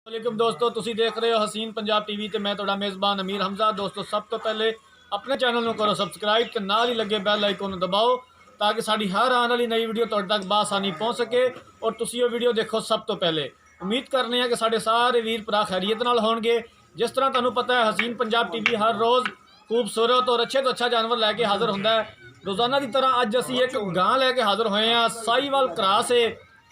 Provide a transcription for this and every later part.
वालेकुम दोस्तों, तुसी देख रहे हो हसीन पंजाब टीवी ते मैं तुहाडा मेज़बान अमीर हमजा। दोस्तों, सब तो पहले अपने चैनल को करो सबसक्राइब ते नाल ही लगे बैल आइकन दबाओ ताकि साड़ी हर आने वाली नई वीडियो तुहाडे तक बासानी पहुँच सके और तुसी वो वीडियो देखो सब तो पहले। उम्मीद करने हैं कि साढ़े सारे वीर भरा खैरियत नाल होणगे। जिस तरह तुहानू पता है हसीन पंजाब टीवी हर रोज़ खूबसूरत और अच्छे तो अच्छा जानवर लैके हाज़िर होंदा है। रोज़ाना की तरह अज असी एक गां लैके हाज़िर होए हैं। साहीवाल क्रॉस है।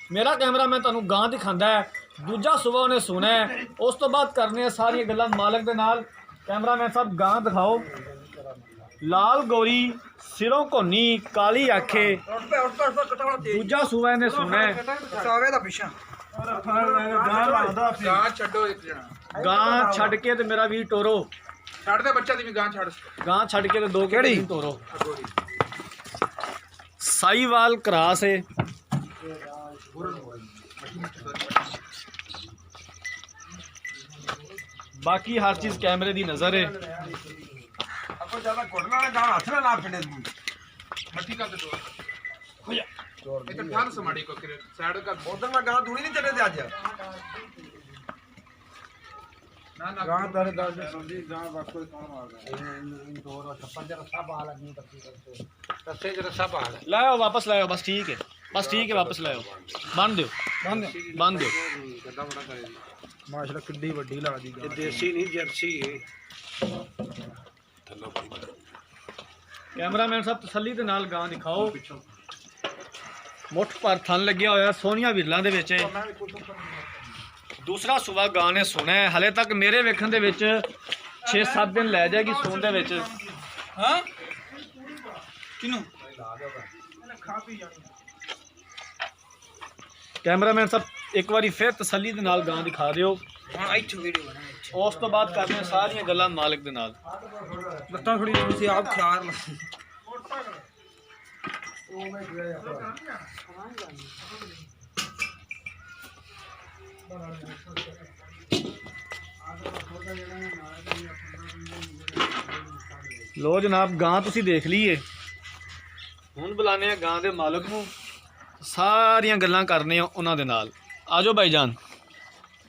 मेरा कैमरा मैं तुहानू गां दिखांदा है, दूजा सुबह उन्हें सुना है। उस तो बाद करने सारिया गल्लां मालक दे नाल। कैमरामैन साहब गां दिखाओ। लाल गोरी, सिरों कोनी, काली आखे, दूजा सुबह इन्हें सुना है। गां छड़ के ते मेरा वीर टोरो छड़ दे बच्चा दी भी गां छड़ गां छड़ के ते दो केड़ी टोरो। साहीवाल क्रॉस है। बाकी हर चीज कैमरे की नजर है। लाओ वापस लाओ, बस ठीक है, बस ठीक है, वापस लाओ। बन दो, बन दो। माशाल्लाह किड्डी वड्डी ला दी गां, देसी नहीं जर्सी है। कैमरामैन साहब तसल्ली दे नाल गां दिखाओ। मुठ पर थन लग्या होया सोहनिया विरलां दे विच। दूसरा सुबह गां ने सुना है। हले तक मेरे वेखण दे विच 6-7 दिन लै जाएगी सून दे विच। हां किनु कैमरामैन साहब एक बारी फिर तसल्ली दे नाल गां दिखा दिओ। हां इथों वीडियो बना। उस तो बाद करने सारियां गल्लां मालिक दे नाल। लत्तां थोड़ी तुसी आप ख्याल लो जनाब, गां तुसी देख लीए। हुण बुलाने गां दे मालिक नूं, सारियां गल्लां करने उन्हां दे नाल। आ जाओ भाईजान।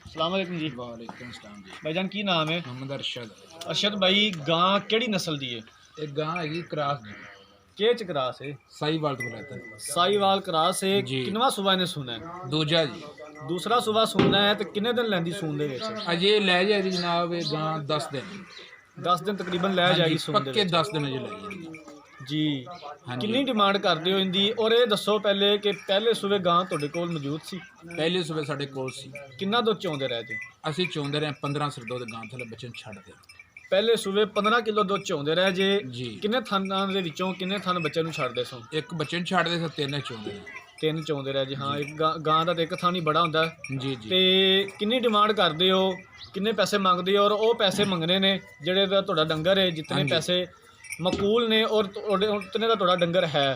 अस्सलाम वालेकुम जी। वालेकुम सलाम जी। भाईजान की नाम है? मोहम्मद अरशद। अरशद भाई, गां केड़ी नस्ल दी है? एक गां हैगी क्रॉस दी, के च क्रॉस है? साहीवाल तो बोलता है साहीवाल क्रॉस है। जी। किनवा सुबह ने सुना है? दूजा जी। दूसरा सुबह सुनना है तो किन्ने दिन लैंदी सून दे विच? अजे लै जाएगी जनाब ये गां 10 दिन। 10 दिन तकरीबन लै जाएगी सून दे पक्के विच। 10 दिन अजे लै जाएगी जी। हाँ जी। किन्नी डिमांड करते हो इंदी? और ये दसो पहले कि पहले सुबह गां तुहाडे कोल मौजूद सी? पहले सुबह साढ़े कोल सी। किन्ना दुध चोंदे रहे थे? ਅਸੀਂ ਚੋਂਦੇ ਰਹੇ 15 ਸਿਰ ਦੁੱਧ ਗਾਂ ਥਲੇ ਬੱਚੇ ਨੂੰ ਛੱਡਦੇ पहले सुबह 15 किलो दुध चोंदे रहे जे। जी। किन्ने थानां दे विचों किन्ने थान बच्चे नूं छड्डदे सो? ਇੱਕ ਬੱਚੇ ਨੂੰ ਛੱਡਦੇ ਸੀ, ਤਿੰਨ ਚੋਂਦੇ ਨੇ। 3 चोंदे रहे जी। हाँ, एक गां दा ते एक थान ही बड़ा हुंदा है। ਜੀ ਜੀ। ते किन्नी डिमांड करदे हो, किन्ने पैसे मंगदे हो? और वो पैसे मंगने ने जेड़े दा तुहाडा डंगर है, जितने हाँ जी। पैसे मकूल ने और उतने दा तुहाडा डंगर है?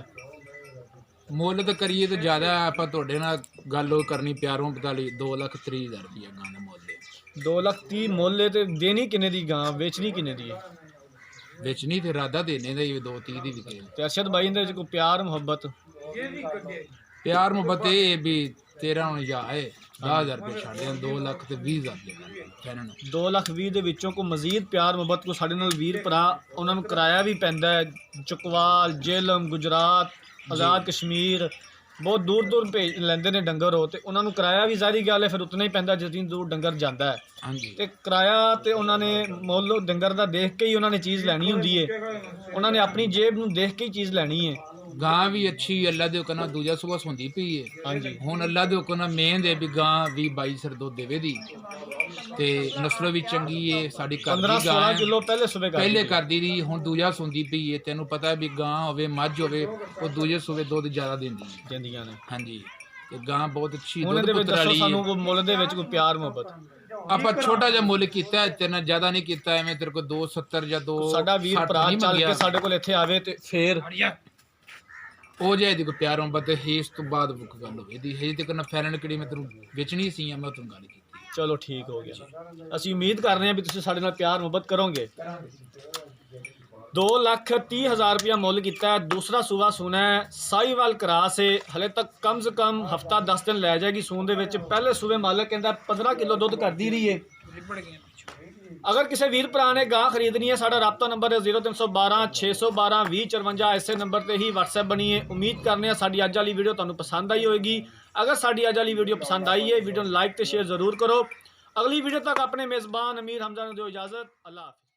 ਮੁੱਲ ਤਾਂ ਕਰੀਏ ਤਾਂ ਜ਼ਿਆਦਾ ਆਪਾਂ ਤੁਹਾਡੇ ਨਾਲ ਗੱਲ ਉਹ ਕਰਨੀ ਪਿਆਰੋਂ 45 2,30,000 ਰੁਪਇਆ ਗਾਂ ਦਾ ਮੁੱਲ ਹੈ। 2,30,000 ਮੁੱਲ ਤੇ ਦੇਣੀ ਕਿੰਨੇ ਦੀ ਗਾਂ, ਵੇਚਣੀ ਕਿੰਨੇ ਦੀ ਹੈ? ਵੇਚਣੀ ਤੇ ਇਰਾਦਾ ਦੇਣੇ ਦਾ ਹੀ 2,30 ਦੀ ਵਿਕੇ। ਤੇ ਅਰਸ਼ਦ ਭਾਈ ਦੇ ਵਿੱਚ ਕੋਈ ਪਿਆਰ ਮੁਹੱਬਤ? ਪਿਆਰ ਮੁਹੱਬਤ ਇਹ ਵੀ 13 ਹੁਣ ਜਾ ਹੈ 10,000 ਰੁਪਏ ਛੱਡ ਦੇ 2,20,000 ਰੁਪਏ ਕਹਿਣ ਨੂੰ। 2,20,000 ਦੇ ਵਿੱਚੋਂ ਕੋਈ ਮਜ਼ੀਦ ਪਿਆਰ ਮੁਹੱਬਤ ਕੋ ਸਾਡੇ ਨਾਲ ਵੀਰ ਭਰਾ ਉਹਨਾਂ ਨੂੰ ਕਿਰਾਇਆ ਵੀ ਪੈਂਦਾ ਹੈ। ਚੁਕਵਾਲ, ਜੇਲਮ, ਗੁਜਰਾਤ, ਆਜ਼ਾਦ ਕਸ਼ਮੀਰ ਬਹੁਤ ਦੂਰ ਦੂਰ ਭੇਜ ਲੈਂਦੇ ਨੇ ਡੰਗਰ। ਹੋ ਤੇ ਉਹਨਾਂ ਨੂੰ ਕਿਰਾਇਆ ਵੀ ਜ਼ਾਰੀ ਗੱਲ ਹੈ ਫਿਰ ਉਤਨਾ ਹੀ ਪੈਂਦਾ ਜਿੰਨੀ ਦੂਰ ਡੰਗਰ ਜਾਂਦਾ ਹੈ। ਹਾਂਜੀ। ਤੇ ਕਿਰਾਇਆ ਤੇ ਉਹਨਾਂ ਨੇ ਮੁੱਲ ਡੰਗਰ ਦਾ ਦੇਖ ਕੇ ਹੀ ਉਹਨਾਂ ਨੇ ਚੀਜ਼ ਲੈਣੀ ਹੁੰਦੀ ਹੈ। ਉਹਨਾਂ ਨੇ ਆਪਣੀ ਜੇਬ ਨੂੰ ਦੇਖ ਕੇ ਹੀ ਚੀਜ਼ ਲੈਣੀ ਹੈ। ਗਾਂ ਵੀ ਅੱਛੀ ਅੱਲਾ ਦੇ ਹੁਕਮ ਨਾਲ ਦੂਜਾ ਸੁਬਹ ਹੁੰਦੀ ਪਈ ਹੈ। ਹਾਂਜੀ। ਹੁਣ ਅੱਲਾ ਦੇ ਹੁਕਮ ਨਾਲ ਮੇਨ ਦੇ ਵੀ ਗਾਂ 20-22 ਸਿਰ ਦੁੱਧ ਦੇਵੇ ਦੀ ਤੇ ਨਸਲ ਵੀ ਚੰਗੀ ਹੈ। ਸਾਡੀ ਘਰ ਦੀ 15-16 ਗਾਂ ਕਿਲੋ ਪਹਿਲੇ ਸੂਬੇ ਪਹਿਲੇ ਕਰਦੀ ਰਹੀ, ਹੁਣ ਦੂਜਾ ਸੁੰਦੀ ਪਈ ਹੈ। ਤੈਨੂੰ ਪਤਾ ਵੀ ਗਾਂ ਹੋਵੇ ਮੱਝ ਹੋਵੇ ਉਹ ਦੂਜੇ ਸੂਬੇ ਦੁੱਧ ਜ਼ਿਆਦਾ ਦਿੰਦੀ ਹੈ। ਦਿੰਦੀਆਂ ਨੇ। ਹਾਂਜੀ। ਤੇ ਗਾਂ ਬਹੁਤ ਅੱਛੀ ਉਹਨਾਂ ਦੁੱਧ ਦੇ ਵਿੱਚ ਪੁੱਤਰ ਦੱਸੋ ਵਾਲੀ ਸਾਨੂੰ ਹੈ। ਕੋਈ ਮੁੱਲ ਦੇ ਵਿੱਚ ਕੋਈ ਪਿਆਰ ਮੁਹੱਬਤ? ਆਪਾਂ ਛੋਟਾ ਜਿਹਾ ਮੁੱਲ ਕੀਤਾ ਤੇ ਨਾ ਜ਼ਿਆਦਾ ਨਹੀਂ ਕੀਤਾ। ਐਵੇਂ ਤੇਰੇ ਕੋਲ 270 ਜਾਂ 2 ਸਾਡਾ ਵੀਰ ਭਰਾ ਚੱਲ ਕੇ ਸਾਡੇ ਕੋਲ ਇੱਥੇ ਆਵੇ ਤੇ ਫੇਰ ਉਹ ਜੇ ਦੀ ਕੋਈ ਪਿਆਰ ਮੁਹੱਬਤ ਹੈ ਇਸ ਤੋਂ ਬਾਅਦ ਬੁੱਕ ਗੱਲ ਹੋਵੇ ਦੀ ਹਜੇ ਤੱਕ ਨਾ ਫੈਰਨ ਕਿਹੜੀ ਮੈਂ ਤੈਨੂੰ ਵੇਚਣੀ ਸੀ ਮੈਂ ਤੁਹਾਨੂੰ ਗੱਲ ਕੀਤੀ। ਚਲੋ ਠੀਕ ਹੋ ਗਿਆ। ਅਸੀਂ ਉਮੀਦ ਕਰ ਰਹੇ ਹਾਂ ਵੀ ਤੁਸੀਂ ਸਾਡੇ ਨਾਲ ਪਿਆਰ ਮੁਹੱਬਤ ਕਰੋਗੇ। 2,30,000 रुपया मुल किया। दूसरा सूआ सूना है, साहीवाल क्रास है, हले तक कम से कम हफ्ता 10 दिन लै जाएगी सून दे विच। पहले सूबे मालक कहता 15 किलो दुध करती रही है। अगर किसी वीर भरा ने गां खरीदनी है, साडा राबता नंबर है 0312 612 2054। इसे नंबर पर ही WhatsApp बनी है। उम्मीद करने साडी अज वाली वीडियो तुहानू पसंद आई होगी। अगर साडी अज वाली वीडियो पसंद आई है, वीडियो लाइक तो शेयर जरूर करो। अगली वीडियो तक अपने मेज़बान अमीर हमजा नूं दिओ इजाज़त। अल्लाह हाफ़िज़।